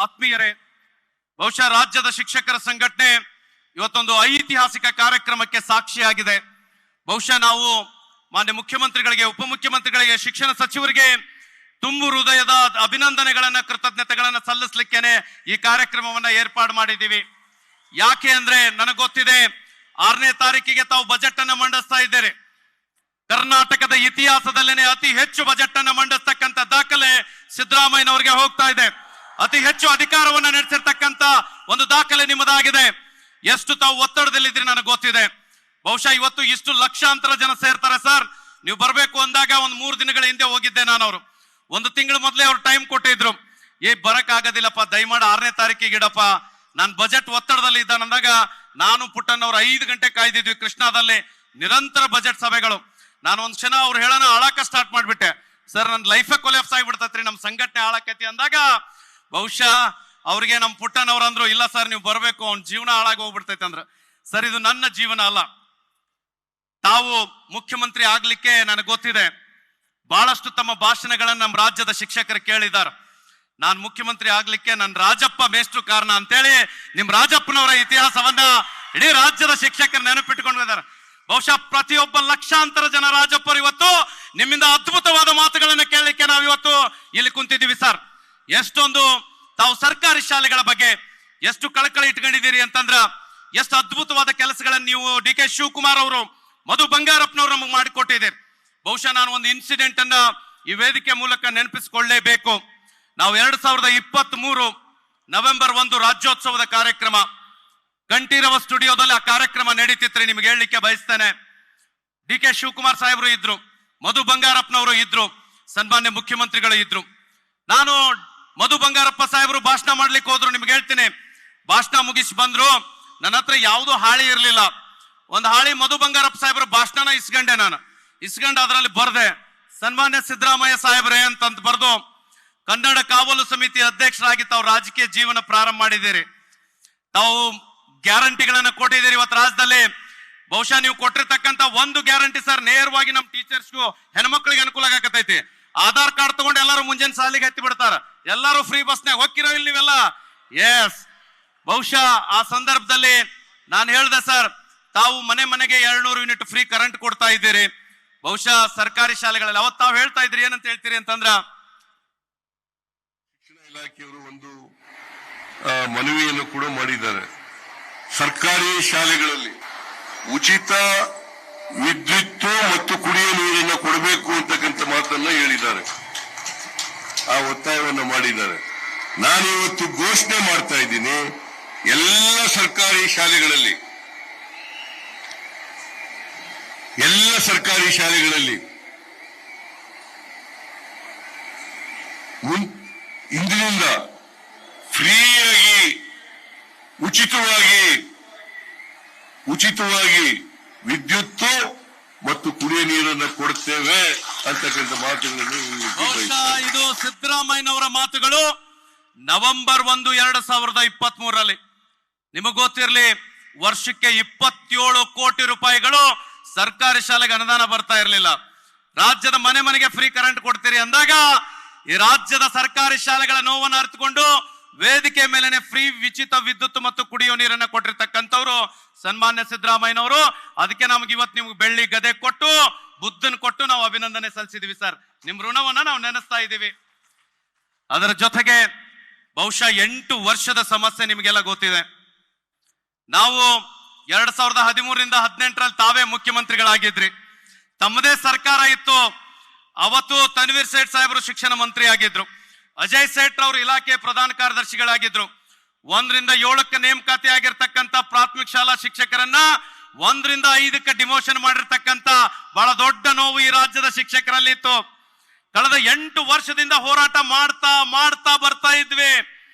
ಆತ್ಮೀಯರೇ, ಬಹುಶಃ ರಾಜ್ಯದ ಶಿಕ್ಷಕರ ಸಂಘಟನೆ ಇವತ್ತೊಂದು ಐತಿಹಾಸಿಕ ಕಾರ್ಯಕ್ರಮಕ್ಕೆ ಸಾಕ್ಷಿಯಾಗಿದೆ. ಬಹುಶಃ ನಾವು ಮಾನ್ಯ ಮುಖ್ಯಮಂತ್ರಿಗಳಿಗೆ, ಉಪಮುಖ್ಯಮಂತ್ರಿಗಳಿಗೆ, ಶಿಕ್ಷಣ ಸಚಿವರಿಗೆ ತುಂಬು ಹೃದಯದ ಅಭಿನಂದನೆಗಳನ್ನ, ಕೃತಜ್ಞತೆಗಳನ್ನ ಸಲ್ಲಿಸಲಿಕ್ಕೇನೆ ಈ ಕಾರ್ಯಕ್ರಮವನ್ನ ಏರ್ಪಾಡು ಮಾಡಿದ್ದೀವಿ. ಯಾಕೆ ಅಂದ್ರೆ ನನಗೆ ಗೊತ್ತಿದೆ, 6ನೇ ತಾರೀಕಿಗೆ ತಾವು ಬಜೆಟ್ ಅನ್ನ ಮಂಡಿಸ್ತಾ ಇದ್ದೇನೆ. ಕರ್ನಾಟಕದ ಇತಿಹಾಸದಲ್ಲೇನೆ ಅತಿ ಹೆಚ್ಚು ಬಜೆಟ್ ಅನ್ನ ಮಂಡಿಸ್ತಕ್ಕಂಥ ದಾಖಲೆ ಸಿದ್ದರಾಮಯ್ಯನವರಿಗೆ ಹೋಗ್ತಾ ಇದೆ. ಅತಿ ಹೆಚ್ಚು ಅಧಿಕಾರವನ್ನ ನಡೆಸಿರ್ತಕ್ಕಂಥ ಒಂದು ದಾಖಲೆ ನಿಮ್ಮದಾಗಿದೆ. ಎಷ್ಟು ತಾವು ಒತ್ತಡದಲ್ಲಿದ್ದೀರಿ ನನಗೆ ಗೊತ್ತಿದೆ. ಬಹುಶಃ ಇವತ್ತು ಇಷ್ಟು ಲಕ್ಷಾಂತರ ಜನ ಸೇರ್ತಾರೆ ಸರ್. ನೀವು ಬರಬೇಕು ಅಂದಾಗ ಒಂದು 3 ದಿನಗಳ ಹಿಂದೆ ಹೋಗಿದ್ದೆ ನಾನು. ಅವರು 1 ತಿಂಗಳ ಮೊದಲೇ ಅವ್ರು ಟೈಮ್ ಕೊಟ್ಟಿದ್ರು. ಬರಕ್ ಆಗೋದಿಲ್ಲಪ್ಪ, ದಯಮಾಡಿ 6ನೇ ತಾರೀಕಿಗೆ ಇಡಪ್ಪ, ನಾನು ಬಜೆಟ್ ಒತ್ತಡದಲ್ಲಿ ಇದ್ದಾನೆ ಅಂದಾಗ ನಾನು ಪುಟ್ಟಣ್ಣವ್ರು 5 ಗಂಟೆ ಕಾಯ್ದಿದ್ವಿ ಕೃಷ್ಣಾದಲ್ಲಿ. ನಿರಂತರ ಬಜೆಟ್ ಸಭೆಗಳು. ನಾನು ಒಂದ್ ಕ್ಷಣ ಅವ್ರು ಹೇಳೋಣ ಆಳಕ ಸ್ಟಾರ್ಟ್ ಮಾಡ್ಬಿಟ್ಟೆ. ಸರ್ ನನ್ನ ಲೈಫೇ ಕೊಲ್ಯಾಪ್ಸ್ ಆಗಿಬಿಡ್ತೈತ್ರಿ, ನಮ್ಮ ಸಂಘಟನೆ ಹಾಳಾಕೈತಿ ಅಂದಾಗ ಬಹುಶಃ ಅವ್ರಿಗೆ ನಮ್ಮ ಪುಟ್ಟಣ್ಣವ್ರು ಅಂದ್ರು, ಇಲ್ಲ ಸರ್ ನೀವು ಬರ್ಬೇಕು, ಅವ್ನ ಜೀವನ ಹಾಳಾಗಿ ಹೋಗ್ಬಿಡ್ತೈತೆ ಅಂದ್ರು. ಸರ್ ಇದು ನನ್ನ ಜೀವನ ಅಲ್ಲ. ತಾವು ಮುಖ್ಯಮಂತ್ರಿ ಆಗ್ಲಿಕ್ಕೆ ನನಗೆ ಗೊತ್ತಿದೆ, ಬಹಳಷ್ಟು ತಮ್ಮ ಭಾಷಣಗಳನ್ನ ನಮ್ಮ ರಾಜ್ಯದ ಶಿಕ್ಷಕರು ಕೇಳಿದ್ದಾರೆ. ನಾನು ಮುಖ್ಯಮಂತ್ರಿ ಆಗ್ಲಿಕ್ಕೆ ನನ್ನ ರಾಜಪ್ಪ ಮೇಷ್ಟ್ರು ಕಾರಣ ಅಂತೇಳಿ ನಿಮ್ ರಾಜಪ್ಪನವರ ಇತಿಹಾಸವನ್ನ ಇಡೀ ರಾಜ್ಯದ ಶಿಕ್ಷಕರು ನೆನಪಿಟ್ಟುಕೊಂಡಿದ್ದಾರೆ. ಬಹುಶಃ ಪ್ರತಿಯೊಬ್ಬ ಲಕ್ಷಾಂತರ ಜನ ರಾಜಪ್ಪರು ಇವತ್ತು ನಿಮ್ಮಿಂದ ಅದ್ಭುತವಾದ ಮಾತುಗಳನ್ನು ಕೇಳಲಿಕ್ಕೆ ನಾವು ಇವತ್ತು ಇಲ್ಲಿ ಕುಂತಿದ್ದೀವಿ ಸರ್. ಎಷ್ಟೊಂದು ತಾವು ಸರ್ಕಾರಿ ಶಾಲೆಗಳ ಬಗ್ಗೆ ಎಷ್ಟು ಕಳಕಳಿ ಇಟ್ಕೊಂಡಿದ್ದೀರಿ ಅಂತಂದ್ರ, ಎಷ್ಟು ಅದ್ಭುತವಾದ ಕೆಲಸಗಳನ್ನು ನೀವು ಡಿ.ಕೆ. ಶಿವಕುಮಾರ್ ಅವರು, ಮಧು ಬಂಗಾರಪ್ಪನವರು ನಮಗೆ ಮಾಡಿಕೊಟ್ಟಿದ್ದೀರಿ. ಬಹುಶಃ ನಾನು ಒಂದು ಇನ್ಸಿಡೆಂಟ್ ಅನ್ನ ಈ ವೇದಿಕೆ ಮೂಲಕ ನೆನಪಿಸಿಕೊಳ್ಳಲೇಬೇಕು. ನಾವು 2023 ನವೆಂಬರ್ 1 ರಾಜ್ಯೋತ್ಸವದ ಕಾರ್ಯಕ್ರಮ ಕಂಠೀರವ ಸ್ಟುಡಿಯೋದಲ್ಲಿ ಆ ಕಾರ್ಯಕ್ರಮ ನಡೀತಿತ್ರಿ. ನಿಮ್ಗೆ ಹೇಳಲಿಕ್ಕೆ ಬಯಸ್ತೇನೆ, ಡಿ.ಕೆ. ಶಿವಕುಮಾರ್ ಸಾಹೇಬರು ಇದ್ರು, ಮಧು ಬಂಗಾರಪ್ಪನವರು ಇದ್ರು, ಸನ್ಮಾನ್ಯ ಮುಖ್ಯಮಂತ್ರಿಗಳು ಇದ್ರು. ನಾನು ಮಧು ಬಂಗಾರಪ್ಪ ಸಾಹೇಬರು ಭಾಷಣ ಮಾಡ್ಲಿಕ್ಕೆ ಹೋದ್ರು. ನಿಮ್ಗೆ ಹೇಳ್ತೀನಿ, ಭಾಷಣ ಮುಗಿಸಿ ಬಂದ್ರು. ನನ್ನ ಹತ್ರ ಯಾವ್ದು ಹಾಳಿ ಇರ್ಲಿಲ್ಲ. ಒಂದು ಹಾಳಿ ಮಧು ಬಂಗಾರಪ್ಪ ಸಾಹೇಬರು ಭಾಷಣ ಇಸ್ಕೊಂಡೆ. ನಾನು ಇಸ್ಕೊಂಡು ಅದರಲ್ಲಿ ಬರ್ದೆ, ಸನ್ಮಾನ್ಯ ಸಿದ್ದರಾಮಯ್ಯ ಸಾಹೇಬ್ರೆ ಅಂತಂತ ಬರ್ದು, ಕನ್ನಡ ಕಾವಲು ಸಮಿತಿ ಅಧ್ಯಕ್ಷರಾಗಿ ತಾವು ರಾಜಕೀಯ ಜೀವನ ಪ್ರಾರಂಭ ಮಾಡಿದ್ದೀರಿ. ತಾವು ಗ್ಯಾರಂಟಿಗಳನ್ನ ಕೊಟ್ಟಿದ್ದೀರಿ ಇವತ್ತು ರಾಜ್ಯದಲ್ಲಿ. ಬಹುಶಃ ನೀವು ಕೊಟ್ಟಿರ್ತಕ್ಕಂಥ ಒಂದು ಗ್ಯಾರಂಟಿ ಸರ್, ನೇರವಾಗಿ ನಮ್ಮ ಟೀಚರ್ಸ್ಗೂ ಹೆಣ್ಮಕ್ಳಿಗೆ ಅನುಕೂಲ ಆಗತೈತಿ. ಆಧಾರ್ ಕಾರ್ಡ್ ತಗೊಂಡು ಎಲ್ಲರೂ ಮುಂಜಾನೆ ಸಾಲಿಗೆ ಹತ್ತಿ ಬಿಡ್ತಾರ, ಎಲ್ಲರೂ ಫ್ರೀ ಬಸ್ನಾಗ ಹೋಗಿರೋ ಇಲ್ಲಿ ನೀವೆಲ್ಲ. ಎಸ್, ಬಹುಶಃ ಆ ಸಂದರ್ಭದಲ್ಲಿ ನಾನು ಹೇಳ್ದೆ ಸರ್, ತಾವು ಮನೆ ಮನೆಗೆ 200 ಯೂನಿಟ್ ಫ್ರೀ ಕರೆಂಟ್ ಕೊಡ್ತಾ ಇದ್ದೀರಿ. ಬಹುಶಃ ಸರ್ಕಾರಿ ಶಾಲೆಗಳಲ್ಲಿ ಅವತ್ತು ತಾವು ಹೇಳ್ತಾ ಇದ್ರಿ, ಏನಂತ ಹೇಳ್ತೀರಿ ಅಂತಂದ್ರ, ಶಿಕ್ಷಣ ಇಲಾಖೆಯವರು ಒಂದು ಮನವಿಯನ್ನು ಕೂಡ ಮಾಡಿದ್ದಾರೆ. ಸರ್ಕಾರಿ ಶಾಲೆಗಳಲ್ಲಿ ಉಚಿತ ವಿದ್ಯುತ್ ಮತ್ತು ಕುಡಿಯುವ ನೀರನ್ನು ಕೊಡಬೇಕು ಅಂತಕ್ಕಂಥ ಮಾತನ್ನ ಹೇಳಿದ್ದಾರೆ. ಆ ಒತ್ತಾಯವನ್ನು ಮಾಡಿದ್ದಾರೆ. ನಾನು ಇವತ್ತು ಘೋಷಣೆ ಮಾಡ್ತಾ ಇದ್ದೀನಿ, ಎಲ್ಲ ಸರ್ಕಾರಿ ಶಾಲೆಗಳಲ್ಲಿ ಇಂದಿನಿಂದ ಫ್ರೀಯಾಗಿ ಉಚಿತವಾಗಿ ವಿದ್ಯುತ್ ಮತ್ತು ಕುಡಿಯುವ ನೀರನ್ನು ಕೊಡುತ್ತೇವೆ ಅಂತಕ್ಕಂಥ ಮಾತುಗಳನ್ನು. ಇದು ಸಿದ್ದರಾಮಯ್ಯನವರ ಮಾತುಗಳು ನವೆಂಬರ್ 1, 2023. ನಿಮಗೆ ಗೊತ್ತಿರಲಿ, ವರ್ಷಕ್ಕೆ 27 ಕೋಟಿ ರೂಪಾಯಿಗಳು ಸರ್ಕಾರಿ ಶಾಲೆಗೆ ಅನುದಾನ ಬರ್ತಾ ಇರಲಿಲ್ಲ. ರಾಜ್ಯದ ಮನೆ ಮನೆಗೆ ಫ್ರೀ ಕರೆಂಟ್ ಕೊಡ್ತೀರಿ ಅಂದಾಗ ಈ ರಾಜ್ಯದ ಸರ್ಕಾರಿ ಶಾಲೆಗಳ ನೋವನ್ನು ಅರಿತುಕೊಂಡು ವೇದಿಕೆ ಮೇಲೆನೆ ಫ್ರೀ ಉಚಿತ ವಿದ್ಯುತ್ ಮತ್ತು ಕುಡಿಯುವ ನೀರನ್ನ ಕೊಟ್ಟಿರ್ತಕ್ಕಂಥವ್ರು ಸನ್ಮಾನ್ಯ ಸಿದ್ದರಾಮಯ್ಯನವರು. ಅದಕ್ಕೆ ನಮ್ಗೆ ಇವತ್ತು ನಿಮ್ಗೆ ಬೆಳ್ಳಿ ಗದೆ ಕೊಟ್ಟು, ಬುದ್ಧನ್ ಕೊಟ್ಟು ನಾವು ಅಭಿನಂದನೆ ಸಲ್ಲಿಸಿದೀವಿ ಸರ್. ನಿಮ್ ಋಣವನ್ನ ನಾವು ನೆನೆಸ್ತಾ ಇದ್ದೀವಿ. ಅದರ ಜೊತೆಗೆ ಬಹುಶಃ 8 ವರ್ಷದ ಸಮಸ್ಯೆ ನಿಮಗೆಲ್ಲ ಗೊತ್ತಿದೆ. ನಾವು 2013ರಿಂದ 2018ರಲ್ಲಿ ತಾವೇ ಮುಖ್ಯಮಂತ್ರಿಗಳಾಗಿದ್ರಿ. ತಮ್ಮದೇ ಸರ್ಕಾರ ಇತ್ತು. ಅವತ್ತು ತನ್ವೀರ್ ಸೇಠ್ ಸಾಹೇಬರು ಶಿಕ್ಷಣ ಮಂತ್ರಿ ಆಗಿದ್ರು. ಅಜಯ್ ಸೇಠ್ ಅವರು ಇಲಾಖೆ ಪ್ರಧಾನ ಕಾರ್ಯದರ್ಶಿಗಳಾಗಿದ್ರು. 1ರಿಂದ 7ಕ್ಕೆ ನೇಮಕಾತಿ ಆಗಿರ್ತಕ್ಕಂಥ ಪ್ರಾಥಮಿಕ ಶಾಲಾ ಶಿಕ್ಷಕರನ್ನ 1ರಿಂದ 5ಕ್ಕೆ ಡಿಮೋಷನ್ ಮಾಡಿರ್ತಕ್ಕಂಥ ಬಹಳ ದೊಡ್ಡ ನೋವು ಈ ರಾಜ್ಯದ ಶಿಕ್ಷಕರಲ್ಲಿ ಇತ್ತು. ಕಳೆದ 8 ವರ್ಷದಿಂದ ಹೋರಾಟ ಮಾಡ್ತಾ ಬರ್ತಾ ಇದ್ವಿ.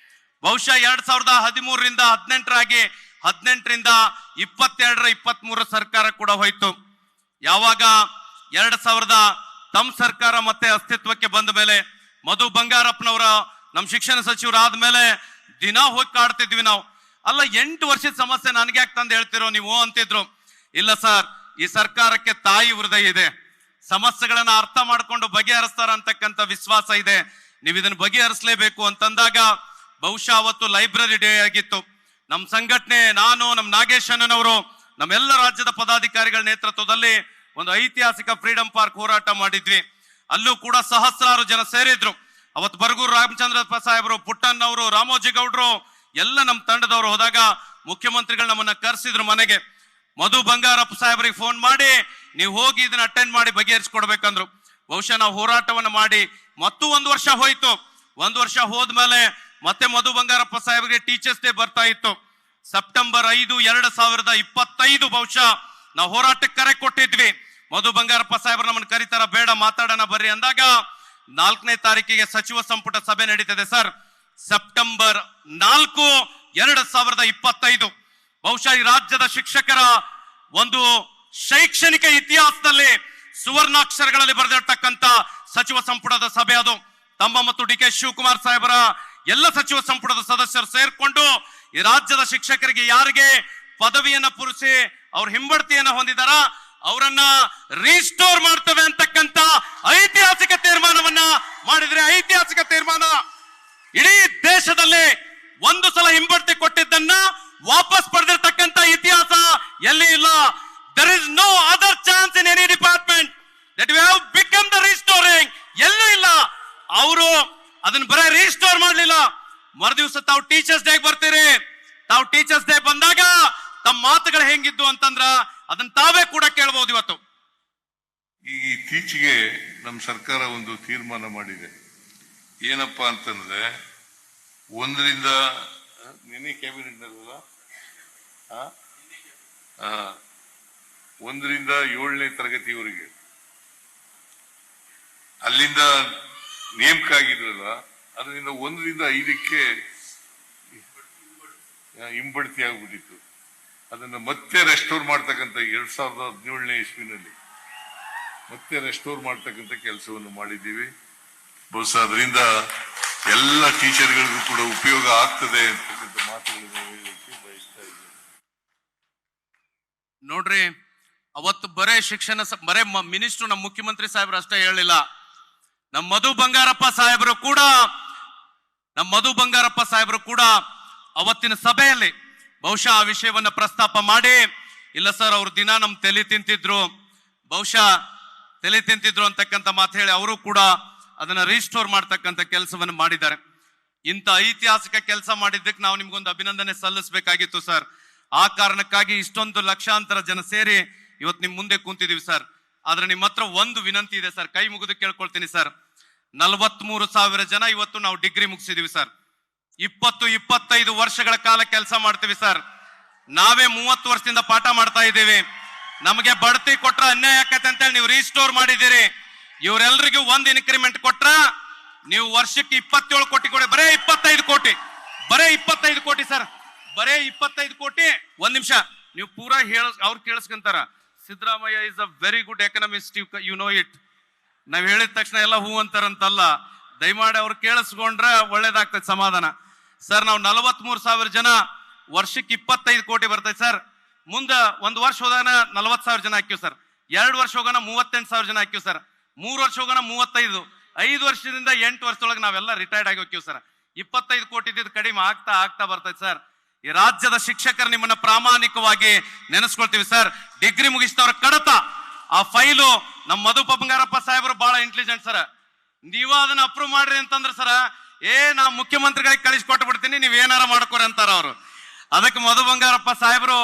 ಬಹುಶಃ 2013ರಿಂದ 18 18ರಿಂದ 22 23 ಸರ್ಕಾರ ಕೂಡ ಹೋಯ್ತು. ಯಾವಾಗ 2000 ತಮ್ಮ ಸರ್ಕಾರ ಮತ್ತೆ ಅಸ್ತಿತ್ವಕ್ಕೆ ಬಂದ ಮೇಲೆ, ಮಧು ಬಂಗಾರಪ್ಪನವರ ನಮ್ಮ ಶಿಕ್ಷಣ ಸಚಿವರಾದ ಮೇಲೆ ದಿನ ಹೋಗಿ ಕಾಡ್ತಿದ್ವಿ ನಾವು. ಅಲ್ಲ 8 ವರ್ಷದ ಸಮಸ್ಯೆ ನನಗೆ ಯಾಕೆ ತಂದು ಹೇಳ್ತಿರೋ ನೀವು ಅಂತಿದ್ರು. ಇಲ್ಲ ಸರ್, ಈ ಸರ್ಕಾರಕ್ಕೆ ತಾಯಿ ಹೃದಯ ಇದೆ, ಸಮಸ್ಯೆಗಳನ್ನ ಅರ್ಥ ಮಾಡ್ಕೊಂಡು ಬಗೆಹರಿಸ್ತಾರ ಅಂತಕ್ಕಂಥ ವಿಶ್ವಾಸ ಇದೆ. ನೀವು ಇದನ್ನ ಬಗೆಹರಿಸಲೇಬೇಕು ಅಂತಂದಾಗ ಬಹುಶಃ ಅವತ್ತು ಲೈಬ್ರರಿ ಡೇ ಆಗಿತ್ತು. ನಮ್ಮ ಸಂಘಟನೆ, ನಾನು, ನಮ್ಮ ನಾಗೇಶ್ ಅಣ್ಣನವರು, ನಮ್ಮೆಲ್ಲ ರಾಜ್ಯದ ಪದಾಧಿಕಾರಿಗಳ ನೇತೃತ್ವದಲ್ಲಿ ಒಂದು ಐತಿಹಾಸಿಕ ಫ್ರೀಡಂ ಪಾರ್ಕ್ ಹೋರಾಟ ಮಾಡಿದ್ವಿ. ಅಲ್ಲೂ ಕೂಡ ಸಹಸ್ರಾರು ಜನ ಸೇರಿದ್ರು. ಅವತ್ತು ಬರಗೂರು ರಾಮಚಂದ್ರಪ್ಪ ಸಾಹೇಬರು, ಪುಟ್ಟಣ್ಣವರು, ರಾಮೋಜಿ ಗೌಡ್ರು ಎಲ್ಲ ನಮ್ಮ ತಂಡದವರು ಹೋದಾಗ ಮುಖ್ಯಮಂತ್ರಿಗಳು ನಮ್ಮನ್ನ ಕರೆಸಿದ್ರು ಮನೆಗೆ. ಮಧು ಬಂಗಾರಪ್ಪ ಸಾಹೇಬ್ರಿಗೆ ಫೋನ್ ಮಾಡಿ ನೀವು ಹೋಗಿ ಇದನ್ನ ಅಟೆಂಡ್ ಮಾಡಿ ಬಗೆಹರಿಸ್ಕೊಡ್ಬೇಕಂದ್ರು. ಬಹುಶಃ ನಾವು ಹೋರಾಟವನ್ನು ಮಾಡಿ ಮತ್ತೂ 1 ವರ್ಷ ಹೋಯ್ತು. 1 ವರ್ಷ ಹೋದ್ಮೇಲೆ ಮತ್ತೆ ಮಧು ಬಂಗಾರಪ್ಪ ಸಾಹೇಬ್ರಿಗೆ ಟೀಚರ್ಸ್ ಡೇ ಬರ್ತಾ ಇತ್ತು. ಸೆಪ್ಟೆಂಬರ್ 5, 2025 ಬಹುಶಃ ನಾವು ಹೋರಾಟಕ್ಕೆ ಕರೆ ಕೊಟ್ಟಿದ್ವಿ. ಮಧು ಬಂಗಾರಪ್ಪ ಸಾಹೇಬ್ರು ನಮ್ಮನ್ನು ಕರೀತಾರ, ಬೇಡ ಮಾತಾಡೋಣ ಬರ್ರಿ ಅಂದಾಗ 4ನೇ ತಾರೀಕಿಗೆ ಸಚಿವ ಸಂಪುಟ ಸಭೆ ನಡೀತದೆ ಸರ್. ಸೆಪ್ಟೆಂಬರ್ 4, 2025 ಬಹುಶಃ ಈ ರಾಜ್ಯದ ಶಿಕ್ಷಕರ ಒಂದು ಶೈಕ್ಷಣಿಕ ಇತಿಹಾಸದಲ್ಲಿ ಸುವರ್ಣಾಕ್ಷರಗಳಲ್ಲಿ ಬರೆದಿರ್ತಕ್ಕಂಥ ಸಚಿವ ಸಂಪುಟದ ಸಭೆ ಅದು. ತಮ್ಮ ಮತ್ತು ಡಿ ಕೆ ಶಿವಕುಮಾರ್ ಸಾಹೇಬರ ಎಲ್ಲ ಸಚಿವ ಸಂಪುಟದ ಸದಸ್ಯರು ಸೇರ್ಕೊಂಡು ಈ ರಾಜ್ಯದ ಶಿಕ್ಷಕರಿಗೆ ಯಾರಿಗೆ ಪದವಿಯನ್ನ ಪೂರಿಸಿ ಅವ್ರ ಹಿಂಬಡ್ತಿಯನ್ನ ಹೊಂದಿದಾರ ಅವರನ್ನ ರೀಸ್ಟೋರ್ ಮಾಡ್ತವೆ ಅಂತಕ್ಕಂಥ ಐತಿಹಾಸಿಕ ತೀರ್ಮಾನವನ್ನ ಮಾಡಿದ್ರೆ. ಐತಿಹಾಸಿಕ ತೀರ್ಮಾನ. ಇಡೀ ದೇಶದಲ್ಲಿ ಒಂದು ಸಲ ಹಿಂಬಡ್ತಿ ಕೊಟ್ಟಿದ್ದನ್ನ ವಾಪಸ್ ಪಡೆದಿರ್ತಕ್ಕಂಥ ಇತಿಹಾಸ ಎಲ್ಲಿ ಇಲ್ಲ. There is no other chance in any department that we have become the restoring. ಎಲ್ಲೂ ಇಲ್ಲ. ಅವರು ಅದನ್ನ ಬರೀ ರೀಸ್ಟೋರ್ ಮಾಡ್ಲಿಲ್ಲ. ಮರುದಿವಸ ತಾವು ಟೀಚರ್ಸ್ ಡೇ ಬರ್ತೀರಿ. ತಾವು ಟೀಚರ್ಸ್ ಡೇ ಬಂದಾಗ ತಮ್ಮ ಮಾತುಗಳು ಹೆಂಗಿದ್ದು ಅಂತಂದ್ರ ಅದನ್ನ ತಾವೇ ಕೂಡ ಕೇಳಬಹುದು. ಇವತ್ತು ಈ ಇತ್ತೀಚೆಗೆ ನಮ್ಮ ಸರ್ಕಾರ ಒಂದು ತೀರ್ಮಾನ ಮಾಡಿದೆ. ಏನಪ್ಪಾ ಅಂತಂದ್ರೆ 1ರಿಂದ ನಿನ್ನೆ ಕ್ಯಾಬಿನೆಟ್ ನಲ್ಲ 1ರಿಂದ 7ನೇ ತರಗತಿಯವರೆಗೆ ಅಲ್ಲಿಂದ ನೇಮಕ ಆಗಿದ್ರಲ್ಲ, ಅದರಿಂದ 1ರಿಂದ 5ಕ್ಕೆ ಹಿಂಬಡ್ತಿ ಆಗ್ಬಿಟ್ಟಿತ್ತು. ಅದನ್ನ ಮತ್ತೆ ರೆಸ್ಟೋರ್ ಮಾಡ್ತಕ್ಕಂಥ 2017ನೇ ಇಸ್ವಿನಲ್ಲಿ ಮತ್ತೆ ರೆಸ್ಟೋರ್ ಮಾಡ್ತಕ್ಕಂಥ ಕೆಲಸವನ್ನು ಮಾಡಿದ್ದೀವಿ. ಬಹುಶಃ ಅದರಿಂದ ಎಲ್ಲ ಟೀಚರ್ಗಳಿಗೂ ಕೂಡ ಉಪಯೋಗ ಆಗ್ತದೆ ಅಂತಕ್ಕಂಥ ಮಾತುಗಳನ್ನು ಹೇಳಲಿಕ್ಕೆ ಬಯಸ್ತಾ ಇದ್ದೇನೆ. ನೋಡ್ರಿ, ಅವತ್ತು ಬರೇ ಶಿಕ್ಷಣ ಬರೇ ಮಿನಿಸ್ಟ್ರು ನಮ್ಮ ಮುಖ್ಯಮಂತ್ರಿ ಸಾಹೇಬ್ರು ಅಷ್ಟೇ ಹೇಳಿಲ್ಲ. ನಮ್ಮ ಮಧು ಬಂಗಾರಪ್ಪ ಸಾಹೇಬರು ಕೂಡ ಅವತ್ತಿನ ಸಭೆಯಲ್ಲಿ ಬಹುಶಃ ಆ ವಿಷಯವನ್ನ ಪ್ರಸ್ತಾಪ ಮಾಡಿ, ಇಲ್ಲ ಸರ್ ಅವ್ರ ದಿನ ನಮ್ ತಲೆ ತಿಂತಿದ್ರು, ಬಹುಶಃ ತಲೆ ತಿಂತಿದ್ರು ಅಂತಕ್ಕಂಥ ಮಾತು ಹೇಳಿ ಅವರು ಕೂಡ ಅದನ್ನ ರೀಸ್ಟೋರ್ ಮಾಡ್ತಕ್ಕಂಥ ಕೆಲಸವನ್ನು ಮಾಡಿದ್ದಾರೆ. ಇಂಥ ಐತಿಹಾಸಿಕ ಕೆಲಸ ಮಾಡಿದ್ದಕ್ಕೆ ನಾವು ನಿಮ್ಗೊಂದು ಅಭಿನಂದನೆ ಸಲ್ಲಿಸಬೇಕಾಗಿತ್ತು ಸರ್. ಆ ಕಾರಣಕ್ಕಾಗಿ ಇಷ್ಟೊಂದು ಲಕ್ಷಾಂತರ ಜನ ಸೇರಿ ಇವತ್ತು ನಿಮ್ ಮುಂದೆ ಕೂತಿದೀವಿ ಸರ್. ಆದ್ರೆ ನಿಮ್ಮ ಹತ್ರ ಒಂದು ವಿನಂತಿ ಇದೆ ಸರ್, ಕೈ ಮುಗಿದು ಕೇಳ್ಕೊಳ್ತೀನಿ ಸರ್. 43,000 ಜನ ಇವತ್ತು ನಾವು ಡಿಗ್ರಿ ಮುಗಿಸಿದೀವಿ ಸರ್. 20-25 ವರ್ಷಗಳ ಕಾಲ ಕೆಲಸ ಮಾಡ್ತೀವಿ ಸರ್. ನಾವೇ 30 ವರ್ಷದಿಂದ ಪಾಠ ಮಾಡ್ತಾ ಇದ್ದೀವಿ. ನಮಗೆ ಬಡ್ತಿ ಕೊಟ್ರ ಅನ್ಯಾಯ ಆಕತ್ತೆ ಅಂತೇಳಿ ನೀವು ರೀಸ್ಟೋರ್ ಮಾಡಿದ್ದೀರಿ. ಇವರೆಲ್ಲರಿಗೂ 1 ಇನ್ಕ್ರಿಮೆಂಟ್ ಕೊಟ್ರ ನೀವು ವರ್ಷಕ್ಕೆ 27 ಕೋಟಿ ಕೊಡಿ. ಬರೇ 25 ಕೋಟಿ ಸರ್, ಬರೇ 25 ಕೋಟಿ. 1 ನಿಮಿಷ ನೀವು ಪೂರಾ ಅವ್ರು ಕೇಳಿಸ್ಕೊಂತಾರ. Siddaramaiah is a very good economist, you know it. ನಾವ್ ಹೇಳಿದ ತಕ್ಷಣ ಎಲ್ಲ ಹೂ ಅಂತಾರಂತಲ್ಲ, ದಯಮಾಡಿ ಅವ್ರು ಕೇಳಿಸ್ಕೊಂಡ್ರೆ ಒಳ್ಳೇದಾಗ್ತದೆ, ಸಮಾಧಾನ. ಸರ್ ನಾವು 43,000 ಜನ, ವರ್ಷಕ್ಕೆ 25 ಕೋಟಿ ಬರ್ತೈತೆ ಸರ್. ಮುಂದೆ 1 ವರ್ಷ ಹೋದಾಗ 40,000 ಜನ ಹಾಕಿವ್ ಸರ್. 2 ವರ್ಷ ಹೋಗೋಣ 38,000 ಜನ ಹಾಕಿವ್ ಸರ್. 3 ವರ್ಷ ಹೋಗೋಣ 35, 5 ವರ್ಷದಿಂದ 8 ವರ್ಷದೊಳಗೆ ನಾವೆಲ್ಲ ರಿಟೈರ್ಡ್ ಆಗಿ ಹೋಗ್ತೀವಿ ಸರ್. 25 ಕೋಟಿ ಇದ್ದಿದ್ದು ಕಡಿಮೆ ಆಗ್ತಾ ಬರ್ತೈತೆ ಸರ್. ಈ ರಾಜ್ಯದ ಶಿಕ್ಷಕರು ನಿಮ್ಮನ್ನ ಪ್ರಾಮಾಣಿಕವಾಗಿ ನೆನೆಸ್ಕೊಳ್ತೀವಿ ಸರ್. ಡಿಗ್ರಿ ಮುಗಿಸಿದವ್ರ ಕಡತ ಆ ಫೈಲು ನಮ್ಮ ಮಧು ಬಂಗಾರಪ್ಪ ಸಾಹೇಬರು ಬಹಳ ಇಂಟೆಲಿಜೆಂಟ್ ಸರ್. ನೀವು ಅದನ್ನ ಅಪ್ರೂವ್ ಮಾಡ್ರಿ ಅಂತಂದ್ರೆ ಸರ, ನಾ ಮುಖ್ಯಮಂತ್ರಿಗಳಿಗೆ ಕಳಿಸ್ಕೊಟ್ಟು ಬಿಡ್ತೀನಿ, ನೀವ್ ಏನಾರ ಮಾಡ್ಕೊರಿ ಅಂತಾರ ಅವರು. ಅದಕ್ಕೆ ಮಧು ಬಂಗಾರಪ್ಪ ಸಾಹೇಬರು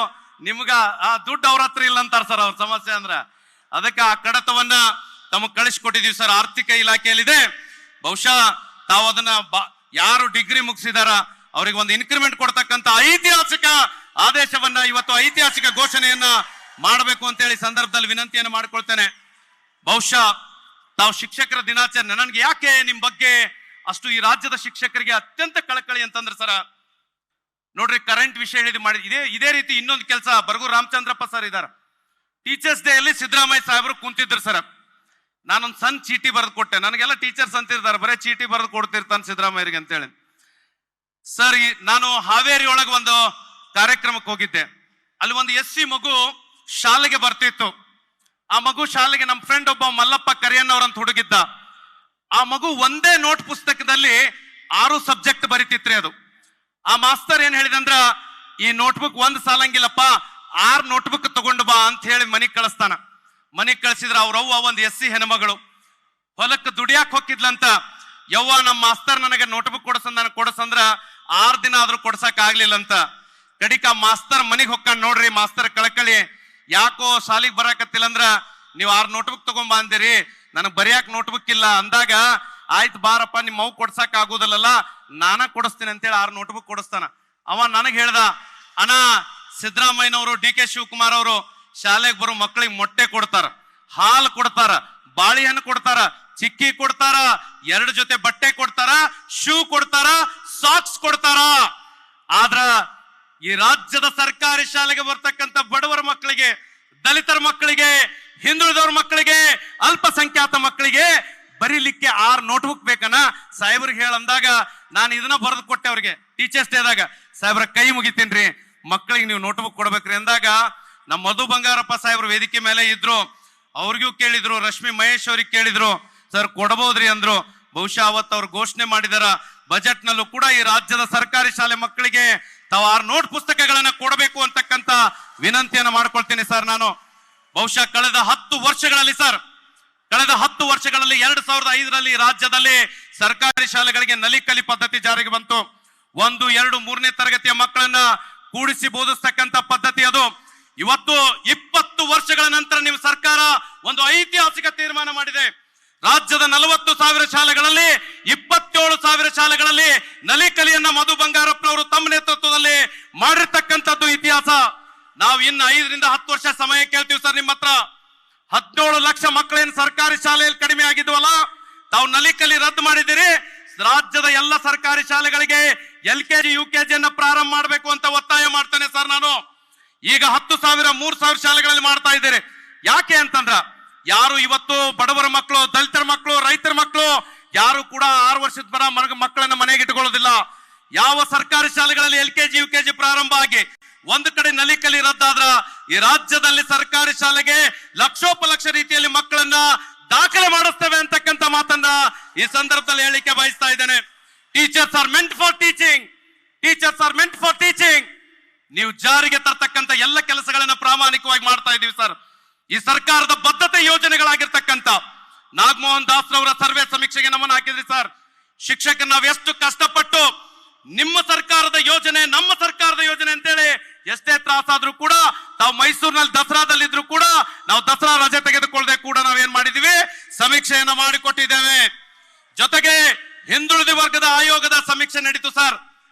ನಿಮ್ಗ ಆ ದುಡ್ಡು ಅವ್ರ ಹತ್ರ ಇಲ್ಲ ಅಂತಾರ ಸರ್, ಅವ್ರ ಸಮಸ್ಯೆ ಅಂದ್ರ. ಅದಕ್ಕೆ ಆ ಕಡತವನ್ನ ತಮಗ್ ಕಳಿಸ್ಕೊಟ್ಟಿದೀವಿ ಸರ್, ಆರ್ಥಿಕ ಇಲಾಖೆಯಲ್ಲಿದೆ. ಬಹುಶಃ ತಾವು ಅದನ್ನ ಯಾರು ಡಿಗ್ರಿ ಮುಗಿಸಿದಾರ ಅವ್ರಿಗೆ ಒಂದು ಇನ್ಕ್ರಿಮೆಂಟ್ ಕೊಡ್ತಕ್ಕಂಥ ಐತಿಹಾಸಿಕ ಆದೇಶವನ್ನ, ಇವತ್ತು ಐತಿಹಾಸಿಕ ಘೋಷಣೆಯನ್ನ ಮಾಡಬೇಕು ಅಂತೇಳಿ ಸಂದರ್ಭದಲ್ಲಿ ವಿನಂತಿಯನ್ನು ಮಾಡ್ಕೊಳ್ತೇನೆ. ಬಹುಶಃ ತಾವು ಶಿಕ್ಷಕರ ದಿನಾಚರಣೆ, ನನ್ಗೆ ಯಾಕೆ ನಿಮ್ ಬಗ್ಗೆ ಅಷ್ಟು ಈ ರಾಜ್ಯದ ಶಿಕ್ಷಕರಿಗೆ ಅತ್ಯಂತ ಕಳಕಳಿ ಅಂತಂದ್ರೆ ಸರ, ನೋಡ್ರಿ ಕರೆಂಟ್ ವಿಷಯ ಹೇಳಿದ್ ಮಾಡಿ ಇದೇ ರೀತಿ ಇನ್ನೊಂದು ಕೆಲಸ ಬರಗೂರು ರಾಮಚಂದ್ರಪ್ಪ ಸರ್ ಇದಾರ. ಟೀಚರ್ಸ್ ಡೇ ಅಲ್ಲಿ ಸಿದ್ದರಾಮಯ್ಯ ಸಾಹೇಬರು ಕುಂತಿದ್ರು ಸರ್. ನಾನೊಂದು ಸಣ್ಣ ಚೀಟಿ ಬರೆದು ಕೊಟ್ಟೆ. ನನಗೆಲ್ಲ ಟೀಚರ್ಸ್ ಅಂತಿರ್ತಾರೆ, ಬರೇ ಚೀಟಿ ಬರೆದು ಕೊಡ್ತಿರ್ತಾನೆ ಸಿದ್ದರಾಮಯ್ಯರಿಗೆ ಅಂತೇಳಿ. ಸರ್ ನಾನು ಹಾವೇರಿ ಒಳಗೆ ಒಂದು ಕಾರ್ಯಕ್ರಮಕ್ಕೆ ಹೋಗಿದ್ದೆ. ಅಲ್ಲಿ ಒಂದು SC ಮಗು ಶಾಲೆಗೆ ಬರ್ತಿತ್ತು. ಆ ಮಗು ಶಾಲೆಗೆ ನಮ್ಮ ಫ್ರೆಂಡ್ ಒಬ್ಬ ಮಲ್ಲಪ್ಪ ಕರಿಯಣ್ಣವ್ರಂತ ಹುಡುಗಿದ್ದ. ಆ ಮಗು ಒಂದೇ ನೋಟ್ ಪುಸ್ತಕದಲ್ಲಿ 6 ಸಬ್ಜೆಕ್ಟ್ ಬರೀತಿತ್ರಿ. ಅದು ಆ ಮಾಸ್ತರ್ ಏನ್ ಹೇಳಿದಂದ್ರ, ಈ ನೋಟ್ಬುಕ್ ಒಂದ್ ಸಾಲಂಗಿಲ್ಲಪ್ಪ, 6 ನೋಟ್ಬುಕ್ ತಗೊಂಡು ಬಾ ಅಂತ ಹೇಳಿ ಮನಿಗ್ ಕಳಿಸ್ತಾನ. ಮನಿಗ್ ಕಳ್ಸಿದ್ರ ಅವ್ರವ್ವ ಒಂದ್ SC ಹೆಣ್ಮಗಳು ಹೊಲಕ್ಕೆ ದುಡಿಯಾಕ್ ಹೋಗಿದ್ಲಂತ. ಯವ್ವ ನಮ್ಮ ಮಾಸ್ತರ್ ನನಗೆ ನೋಟ್ಬುಕ್ ಕೊಡಸಂದ್ರ 6 ದಿನ ಆದ್ರೂ ಕೊಡ್ಸಕ್ ಆಗ್ಲಿಲ್ಲಂತ. ಕಡಿಕ ಮಾಸ್ತರ್ ಮನಿಗ್ ಹೊಕ್ಕಾನ್ ನೋಡ್ರಿ. ಮಾಸ್ತರ್ ಕಳಕಳಿ, ಯಾಕೋ ಶಾಲಿಗೆ ಬರಾಕತ್ತಿಲ್ಲ ಅಂದ್ರ ನೀವ್ 6 ನೋಟ್ಬುಕ್ ತಗೊಂಬ ಅಂದಿರಿ, ನನಗ್ ಬರಿಯಾಕ ನೋಟ್ಬುಕ್ ಇಲ್ಲ ಅಂದಾಗ, ಆಯ್ತು ಬಾರಪ್ಪ ನಿಮ್ಮ ಮಗು ಕೊಡ್ಸಕ್ ಆಗುದಿಲ್ಲಲ್ಲ, ನಾನ ಕೊಡಿಸ್ತೀನಿ ಅಂತೇಳಿ 6 ನೋಟ್ಬುಕ್ ಕೊಡಿಸ್ತಾನ. ಅವ ನನಗ್ ಹೇಳ್ದ, ಅಣ್ಣ ಸಿದ್ದರಾಮಯ್ಯನವರು, DK ಶಿವಕುಮಾರ್ ಅವರು ಶಾಲೆಗೆ ಬರೋ ಮಕ್ಕಳಿಗೆ ಮೊಟ್ಟೆ ಕೊಡ್ತಾರ, ಹಾಲು ಕೊಡ್ತಾರ, ಬಾಳೆಹಣ್ಣು ಕೊಡ್ತಾರ, ಚಿಕ್ಕಿ ಕೊಡ್ತಾರ, 2 ಜೊತೆ ಬಟ್ಟೆ ಕೊಡ್ತಾರ, ಶೂ ಕೊಡ್ತಾರ, ಸಾಕ್ಸ್ ಕೊಡ್ತಾರ. ಆದ್ರ ಈ ರಾಜ್ಯದ ಸರ್ಕಾರಿ ಶಾಲೆಗೆ ಬರ್ತಕ್ಕಂಥ ಬಡವರ ಮಕ್ಕಳಿಗೆ, ದಲಿತರ ಮಕ್ಕಳಿಗೆ, ಹಿಂದುಳಿದವರ ಮಕ್ಕಳಿಗೆ, ಅಲ್ಪಸಂಖ್ಯಾತ ಮಕ್ಕಳಿಗೆ ಬರೀಲಿಕ್ಕೆ 6 ನೋಟ್ಬುಕ್ ಬೇಕನ್ನ ಸಾಹೇಬ್ರಿಗೆ ಹೇಳಂದಾಗ ನಾನು ಇದನ್ನ ಬರೆದು ಕೊಟ್ಟೆ ಅವ್ರಿಗೆ. ಟೀಚರ್ಸ್ ಡೇದಾಗ ಸಾಹೇಬ್ರ ಕೈ ಮುಗಿತೀನ್ರಿ, ಮಕ್ಕಳಿಗೆ ನೀವು ನೋಟ್ಬುಕ್ ಕೊಡ್ಬೇಕ್ರಿ ಅಂದಾಗ, ನಮ್ಮ ಮಧು ಬಂಗಾರಪ್ಪ ಸಾಹೇಬ್ರು ವೇದಿಕೆ ಮೇಲೆ ಇದ್ರು. ಅವ್ರಿಗೂ ಕೇಳಿದ್ರು, ರಶ್ಮಿ ಮಹೇಶ್ ಅವ್ರಿಗೆ ಕೇಳಿದ್ರು, ಸರ್ ಕೊಡಬಹುದ್ರಿ ಅಂದ್ರು. ಬಹುಶಃ ಅವತ್ತು ಅವ್ರು ಘೋಷಣೆ ಮಾಡಿದಾರ, ಬಜೆಟ್ ನಲ್ಲೂ ಕೂಡ ಈ ರಾಜ್ಯದ ಸರ್ಕಾರಿ ಶಾಲೆ ಮಕ್ಕಳಿಗೆ ತಾವು 6 ನೋಟ್ ಪುಸ್ತಕಗಳನ್ನ ಕೊಡಬೇಕು ಅಂತಕ್ಕಂತ ವಿನಂತಿಯನ್ನ ಮಾಡ್ಕೊಳ್ತೀನಿ ಸರ್. ನಾನು ಬಹುಶಃ ಕಳೆದ 10 ವರ್ಷಗಳಲ್ಲಿ ಸರ್, ಕಳೆದ 10 ವರ್ಷಗಳಲ್ಲಿ 2005ರಲ್ಲಿ ರಾಜ್ಯದಲ್ಲಿ ಸರ್ಕಾರಿ ಶಾಲೆಗಳಿಗೆ ನಲಿಕಲಿ ಪದ್ಧತಿ ಜಾರಿಗೆ ಬಂತು. 1, 2, 3ನೇ ತರಗತಿಯ ಮಕ್ಕಳನ್ನ ಕೂಡಿಸಿ ಬೋಧಿಸ್ತಕ್ಕಂಥ ಪದ್ಧತಿ ಅದು. ಇವತ್ತು 20 ವರ್ಷಗಳ ನಂತರ ನಿಮ್ಮ ಸರ್ಕಾರ ಒಂದು ಐತಿಹಾಸಿಕ ತೀರ್ಮಾನ ಮಾಡಿದೆ. ರಾಜ್ಯದ 40,000 ಶಾಲೆಗಳಲ್ಲಿ 27,000 ಶಾಲೆಗಳಲ್ಲಿ ನಲಿಕಲಿಯನ್ನ ಮಧು ಬಂಗಾರಪ್ಪನವರು ತಮ್ಮ ನೇತೃತ್ವದಲ್ಲಿ ಮಾಡಿರ್ತಕ್ಕಂಥದ್ದು ಇತಿಹಾಸ. ನಾವು ಇನ್ನು 5 ರಿಂದ 10 ವರ್ಷ ಸಮಯ ಕೇಳ್ತೀವಿ ಸರ್ ನಿಮ್ಮ ಹತ್ರ. 17 ಲಕ್ಷ ಮಕ್ಕಳೇನು ಸರ್ಕಾರಿ ಶಾಲೆಯಲ್ಲಿ ಕಡಿಮೆ ಆಗಿದ್ವಲ್ಲ, ತಾವು ನಲಿಕಲಿ ರದ್ದು ಮಾಡಿದಿರಿ. ರಾಜ್ಯದ ಎಲ್ಲ ಸರ್ಕಾರಿ ಶಾಲೆಗಳಿಗೆ LKG UKG ಅನ್ನ ಪ್ರಾರಂಭ ಮಾಡಬೇಕು ಅಂತ ಒತ್ತಾಯ ಮಾಡ್ತೇನೆ ಸರ್ ನಾನು. ಈಗ 10,000 3,000 ಶಾಲೆಗಳಲ್ಲಿ ಮಾಡ್ತಾ ಇದ್ದೀರಿ. ಯಾಕೆ ಅಂತಂದ್ರ, ಯಾರು ಇವತ್ತು ಬಡವರ ಮಕ್ಕಳು, ದಲಿತರ ಮಕ್ಕಳು, ರೈತರ ಮಕ್ಕಳು ಯಾರು ಕೂಡ 6 ವರ್ಷದ ಬರ ಮಕ್ಕಳನ್ನ ಮನೆಗೆ ಇಟ್ಕೊಳ್ಳೋದಿಲ್ಲ. ಯಾವ ಸರ್ಕಾರಿ ಶಾಲೆಗಳಲ್ಲಿ LKG UKG ಪ್ರಾರಂಭ ಆಗಿ ಒಂದು ಕಡೆ ನಲಿಕಲಿ ರದ್ದಾದ್ರ ಈ ರಾಜ್ಯದಲ್ಲಿ ಸರ್ಕಾರಿ ಶಾಲೆಗೆ ಲಕ್ಷೋಪಲಕ್ಷ ರೀತಿಯಲ್ಲಿ ಮಕ್ಕಳನ್ನ ದಾಖಲೆ ಮಾಡಿಸ್ತೇವೆ ಅಂತಕ್ಕಂಥ ಮಾತನ್ನ ಈ ಸಂದರ್ಭದಲ್ಲಿ ಹೇಳಿಕೆ ಬಯಸ್ತಾ ಇದ್ದೇನೆ. Teachers R meant for teaching, teachers R meant for teaching. ನೀವು ಜಾರಿಗೆ ತರ್ತಕ್ಕಂಥ ಎಲ್ಲ ಕೆಲಸಗಳನ್ನ ಪ್ರಾಮಾಣಿಕವಾಗಿ ಮಾಡ್ತಾ ಇದೀವಿ ಸರ್. ಈ ಸರ್ಕಾರದ ಬದ್ಧತೆ ಯೋಜನೆಗಳಾಗಿರ್ತಕ್ಕಂಥ ನಾಗಮೋಹನ್ ದಾಸ್ರವರ ಸರ್ವೆ ಸಮೀಕ್ಷೆಗೆ ನಮ್ಮನ್ನ ಹಾಕಿದ್ರಿ ಸರ್. ಶಿಕ್ಷಕರು ನಾವು ಎಷ್ಟು ಕಷ್ಟಪಟ್ಟು ನಿಮ್ಮ ಸರ್ಕಾರದ ಯೋಜನೆ, ನಮ್ಮ ಸರ್ಕಾರದ ಯೋಜನೆ ಅಂತೇಳಿ ಎಷ್ಟೇ ತ್ರಾಸಾದ್ರೂ ಕೂಡ ತಾವು ಮೈಸೂರಿನಲ್ಲಿ ದಸರಾದಲ್ಲಿದ್ರು ಕೂಡ ನಾವು ದಸರಾ ರಜೆ ತೆಗೆದುಕೊಳ್ಳದೆ ಕೂಡ ನಾವೇನ್ ಮಾಡಿದೀವಿ, ಸಮೀಕ್ಷೆಯನ್ನ ಮಾಡಿಕೊಟ್ಟಿದ್ದೇವೆ. ಜೊತೆಗೆ ಹಿಂದುಳಿದ ವರ್ಗದ ಆಯೋಗದ ಸಮೀಕ್ಷೆ ನಡೀತು ಸರ್.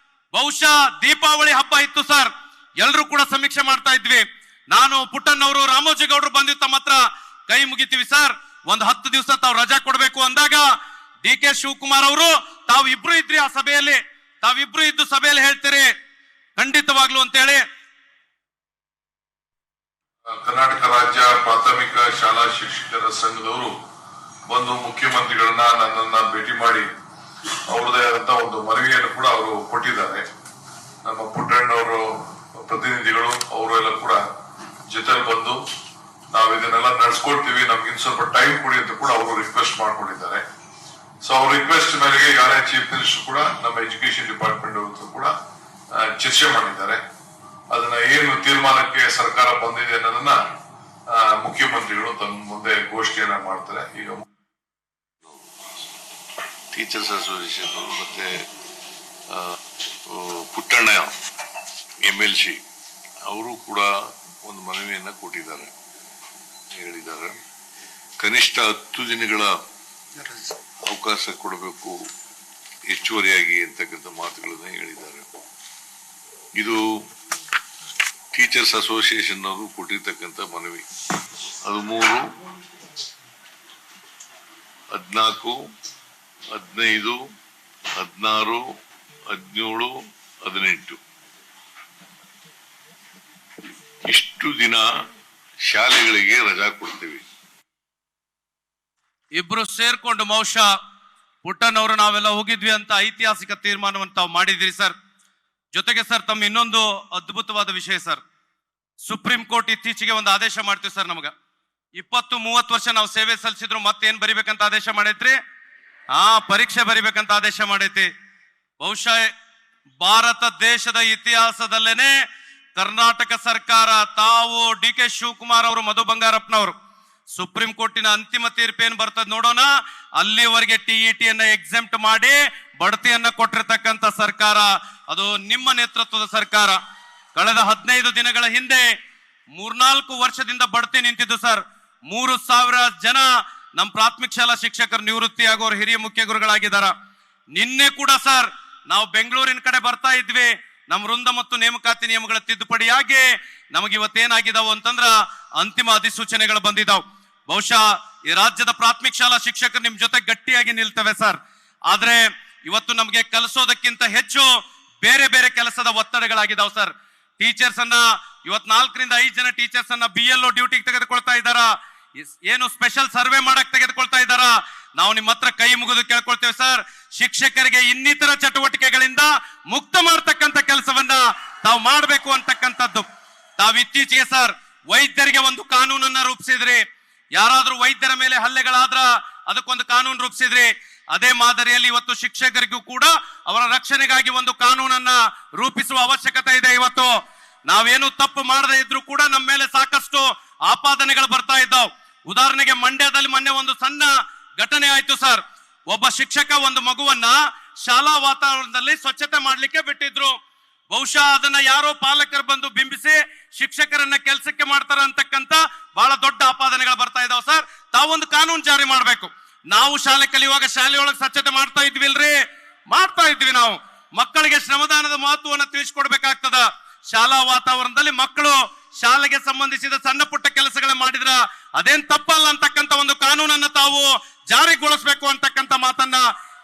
ಬಹುಶಃ ದೀಪಾವಳಿ ಹಬ್ಬ ಇತ್ತು ಸರ್, ಎಲ್ರು ಕೂಡ ಸಮೀಕ್ಷೆ ಮಾಡ್ತಾ ಇದ್ವಿ. ನಾನು, ಪುಟ್ಟಣ್ಣವರು, ರಾಮೋಜಿಗೌಡರು ಬಂದಿದ್ದು ತಮ್ಮ ಹತ್ರ ಕೈ ಮುಗಿತೀವಿ ಸರ್, ಒಂದು 10 ದಿವಸ ತಾವು ರಜಾ ಕೊಡ್ಬೇಕು ಅಂದಾಗ DK ಶಿವಕುಮಾರ್ ಅವರು ತಾವು ಇಬ್ರು ಇದ್ರಿ ಆ ಸಭೆಯಲ್ಲಿ, ತಾವಿಬ್ರು ಇದ್ದು ಸಭೆಯಲ್ಲಿ ಹೇಳ್ತೀರಿ ಖಂಡಿತವಾಗ್ಲು ಅಂತ ಹೇಳಿ. ಕರ್ನಾಟಕ ರಾಜ್ಯ ಪ್ರಾಥಮಿಕ ಶಾಲಾ ಶಿಕ್ಷಕರ ಸಂಘದವರು ಬಂದು ಮುಖ್ಯಮಂತ್ರಿಗಳನ್ನ ನನ್ನನ್ನ ಭೇಟಿ ಮಾಡಿ ಅವ್ರದೇ ಆದಂತ ಒಂದು ಮನವಿಯನ್ನು ಕೂಡ ಅವರು ಕೊಟ್ಟಿದ್ದಾರೆ. ನಮ್ಮ ಪುಟ್ಟಣ್ಣವರು ಪ್ರತಿನಿಧಿಗಳು ಅವರು ಎಲ್ಲ ಕೂಡ ಜೊತೆಲಿ ಬಂದು ನಾವು ಇದನ್ನೆಲ್ಲ ನಡ್ಸ್ಕೊಳ್ತೀವಿ, ನಮ್ಗೆ ಇನ್ ಸ್ವಲ್ಪ ಟೈಮ್ ಕೊಡಿ ಅಂತ ಕೂಡ ಅವರು ರಿಕ್ವೆಸ್ಟ್ ಮಾಡ್ಕೊಂಡಿದ್ದಾರೆ. ಸೊ ಅವ್ರ ರಿಕ್ವೆಸ್ಟ್ ಮೇರೆಗೆ ಈಗಾಗಲೇ ಚೀಫ್ ಮಿನಿಸ್ಟರ್ ಕೂಡ ನಮ್ಮ ಎಜುಕೇಶನ್ ಡಿಪಾರ್ಟ್ಮೆಂಟ್ ಅವರು ಕೂಡ ಚರ್ಚೆ ಮಾಡಿದ್ದಾರೆ. ಅದನ್ನ ಏನು ತೀರ್ಮಾನಕ್ಕೆ ಸರ್ಕಾರ ಬಂದಿದೆ ಅನ್ನೋದನ್ನ ಮುಖ್ಯಮಂತ್ರಿಗಳು ತಮ್ಮ ಮುಂದೆ ಘೋಷಣೆಯನ್ನ ಮಾಡ್ತಾರೆ. ಈಗ ಟೀಚರ್ಸ್ ಅಸೋಸಿಯೇಷನ್ ಮತ್ತೆ ಪುಟ್ಟಣ್ಣ MLC ಅವರು ಕೂಡ ಒಂದು ಮನವಿಯನ್ನ ಕೊಟ್ಟಿದ್ದಾರೆ, ಹೇಳಿದ್ದಾರೆ ಕನಿಷ್ಠ 10 ದಿನಗಳ ಅವಕಾಶ ಕೊಡಬೇಕು ಹೆಚ್ಚುವರಿಯಾಗಿ ಅಂತಕ್ಕಂಥ ಮಾತುಗಳನ್ನ ಹೇಳಿದ್ದಾರೆ. ಇದು ಟೀಚರ್ಸ್ ಅಸೋಸಿಯೇಷನ್ ಅವರು ಕೊಟ್ಟಿರ್ತಕ್ಕಂಥ ಮನವಿ. ಅದು 3, 14, 15, 16, 17, 18 ಇಷ್ಟು ದಿನ ಶಾಲೆಗಳಿಗೆ ರಜಾ ಕೊಡ್ತೀವಿ. ಇಬ್ರು ಸೇರ್ಕೊಂಡು ಬಹುಶಃ ಪುಟ್ಟಣ್ಣವರು ನಾವೆಲ್ಲ ಹೋಗಿದ್ವಿ ಅಂತ ಐತಿಹಾಸಿಕ ತೀರ್ಮಾನವನ್ನು ತಾವು ಮಾಡಿದಿರಿ ಸರ್. ಜೊತೆಗೆ ಸರ್ ತಮ್ಮ ಇನ್ನೊಂದು ಅದ್ಭುತವಾದ ವಿಷಯ ಸರ್, ಸುಪ್ರೀಂ ಕೋರ್ಟ್ ಇತ್ತೀಚೆಗೆ ಒಂದು ಆದೇಶ ಮಾಡ್ತೀವಿ ಸರ್. ನಮಗ 20-30 ವರ್ಷ ನಾವು ಸೇವೆ ಸಲ್ಲಿಸಿದ್ರು ಮತ್ತೇನ್ ಬರಿಬೇಕಂತ ಆದೇಶ ಮಾಡೈತ್ರಿ, ಪರೀಕ್ಷೆ ಬರಿಬೇಕಂತ ಆದೇಶ ಮಾಡೈತಿ. ಬಹುಶಃ ಭಾರತ ದೇಶದ ಇತಿಹಾಸದಲ್ಲೇನೆ ಕರ್ನಾಟಕ ಸರ್ಕಾರ, ತಾವು ಡಿ ಕೆ ಶಿವಕುಮಾರ್ ಅವರು, ಮಧು ಬಂಗಾರಪ್ಪನವರು, ಸುಪ್ರೀಂ ಕೋರ್ಟಿನ ಅಂತಿಮ ತೀರ್ಪೇನು ಬರ್ತದೆ ನೋಡೋಣ, ಅಲ್ಲಿವರೆಗೆ ಟಿಇಟಿಯನ್ನ ಎಕ್ಸೆಂಪ್ಟ್ ಮಾಡಿ ಬಡ್ತಿಯನ್ನ ಕೊಟ್ಟಿರ್ತಕ್ಕಂಥ ಸರ್ಕಾರ ಅದು ನಿಮ್ಮ ನೇತೃತ್ವದ ಸರ್ಕಾರ. ಕಳೆದ 15 ದಿನಗಳ ಹಿಂದೆ 3-4 ವರ್ಷದಿಂದ ಬಡ್ತಿ ನಿಂತಿದ್ದು ಸರ್. 3,000 ಜನ ನಮ್ಮ ಪ್ರಾಥಮಿಕ ಶಾಲಾ ಶಿಕ್ಷಕರು ನಿವೃತ್ತಿ ಆಗೋರು ಹಿರಿಯ ಮುಖ್ಯ ಗುರುಗಳಾಗಿದ್ದಾರ. ನಿನ್ನೆ ಕೂಡ ಸರ್ ನಾವು ಬೆಂಗಳೂರಿನ ಕಡೆ ಬರ್ತಾ ಇದ್ವಿ. ನಮ್ಮ ವೃಂದ ಮತ್ತು ನೇಮಕಾತಿ ನಿಯಮಗಳ ತಿದ್ದುಪಡಿಯಾಗಿ ನಮಗೆ ಇವತ್ತೇನಾಗಿದಾವು ಅಂತಂದ್ರ ಅಂತಿಮ ಅಧಿಸೂಚನೆಗಳು ಬಂದಿದ್ದಾವ್. ಬಹುಶಃ ಈ ರಾಜ್ಯದ ಪ್ರಾಥಮಿಕ ಶಾಲಾ ಶಿಕ್ಷಕರು ನಿಮ್ ಜೊತೆ ಗಟ್ಟಿಯಾಗಿ ನಿಲ್ತವೆ ಸರ್. ಆದ್ರೆ ಇವತ್ತು ನಮಗೆ ಕಲಿಸೋದಕ್ಕಿಂತ ಹೆಚ್ಚು ಬೇರೆ ಬೇರೆ ಕೆಲಸದ ಒತ್ತಡಗಳಾಗಿದ್ದಾವ್ ಸರ್. ಟೀಚರ್ಸ್ ಅನ್ನ ಇವತ್ 4ರಿಂದ 5 ಜನ ಟೀಚರ್ಸ್ ಅನ್ನ BLO ಡ್ಯೂಟಿಗೆ ತೆಗೆದುಕೊಳ್ತಾ ಇದ್ದಾರ. ಏನು ಸ್ಪೆಷಲ್ ಸರ್ವೆ ಮಾಡಕ್ ತೆಗೆದುಕೊಳ್ತಾ ಇದ್ದಾರ. ನಾವು ನಿಮ್ಮ ಹತ್ರ ಕೈ ಮುಗಿದು ಕೇಳ್ಕೊಳ್ತೇವೆ ಸರ್, ಶಿಕ್ಷಕರಿಗೆ ಇನ್ನಿತರ ಚಟುವಟಿಕೆಗಳಿಂದ ಮುಕ್ತ ಮಾಡ್ತಕ್ಕಂಥ ಕೆಲಸವನ್ನ ತಾವು ಮಾಡಬೇಕು ಅಂತಕ್ಕಂಥದ್ದು. ತಾವು ಇತ್ತೀಚೆಗೆ ಸರ್ ವೈದ್ಯರಿಗೆ ಒಂದು ಕಾನೂನನ್ನ ರೂಪಿಸಿದ್ರಿ. ಯಾರಾದ್ರೂ ವೈದ್ಯರ ಮೇಲೆ ಹಲ್ಲೆಗಳಾದ್ರ ಅದಕ್ಕೊಂದು ಕಾನೂನು ರೂಪಿಸಿದ್ರಿ. ಅದೇ ಮಾದರಿಯಲ್ಲಿ ಇವತ್ತು ಶಿಕ್ಷಕರಿಗೂ ಕೂಡ ಅವರ ರಕ್ಷಣೆಗಾಗಿ ಒಂದು ಕಾನೂನನ್ನ ರೂಪಿಸುವ ಅವಶ್ಯಕತೆ ಇದೆ. ಇವತ್ತು ನಾವೇನು ತಪ್ಪು ಮಾಡದೇ ಇದ್ರು ಕೂಡ ನಮ್ಮ ಮೇಲೆ ಸಾಕಷ್ಟು ಆಪಾದನೆಗಳು ಬರ್ತಾ ಇದ್ದಾವ್. ಉದಾಹರಣೆಗೆ ಮಂಡ್ಯದಲ್ಲಿ ಮೊನ್ನೆ ಒಂದು ಸಣ್ಣ ಘಟನೆ ಆಯ್ತು ಸರ್. ಒಬ್ಬ ಶಿಕ್ಷಕ ಒಂದು ಮಗುವನ್ನ ಶಾಲಾ ವಾತಾವರಣದಲ್ಲಿ ಸ್ವಚ್ಛತೆ ಮಾಡ್ಲಿಕ್ಕೆ ಬಿಟ್ಟಿದ್ರು. ಬಹುಶಃ ಅದನ್ನ ಯಾರೋ ಪಾಲಕರು ಬಂದು ಬಿಂಬಿಸಿ ಶಿಕ್ಷಕರನ್ನ ಕೆಲಸಕ್ಕೆ ಮಾಡ್ತಾರ ಅಂತಕ್ಕಂತ ಬಹಳ ದೊಡ್ಡ ಆಪಾದನೆಗಳು ಬರ್ತಾ ಇದಾವ ಸರ್. ತಾವೊಂದು ಕಾನೂನು ಜಾರಿ ಮಾಡ್ಬೇಕು. ನಾವು ಶಾಲೆ ಕಲಿಯುವಾಗ ಶಾಲೆಯೊಳಗೆ ಸ್ವಚ್ಛತೆ ಮಾಡ್ತಾ ಇದ್ವಿಲ್ರಿ? ಮಾಡ್ತಾ ಇದ್ವಿ. ನಾವು ಮಕ್ಕಳಿಗೆ ಶ್ರಮದಾನದ ಮಹತ್ವವನ್ನು ತಿಳಿಸ್ಕೊಡ್ಬೇಕಾಗ್ತದ. ಶಾಲಾ ವಾತಾವರಣದಲ್ಲಿ ಮಕ್ಕಳು ಶಾಲೆಗೆ ಸಂಬಂಧಿಸಿದ ಸಣ್ಣ ಪುಟ್ಟ ಕೆಲಸಗಳ ಮಾಡಿದ್ರ ಅದೇನ್ ತಪ್ಪಲ್ಲ ಅಂತಕ್ಕಂಥ ಒಂದು ಕಾನೂನನ್ನ ತಾವು ಜಾರಿಗೊಳಿಸಬೇಕು ಅಂತಕ್ಕಂಥ ಮಾತನ್ನ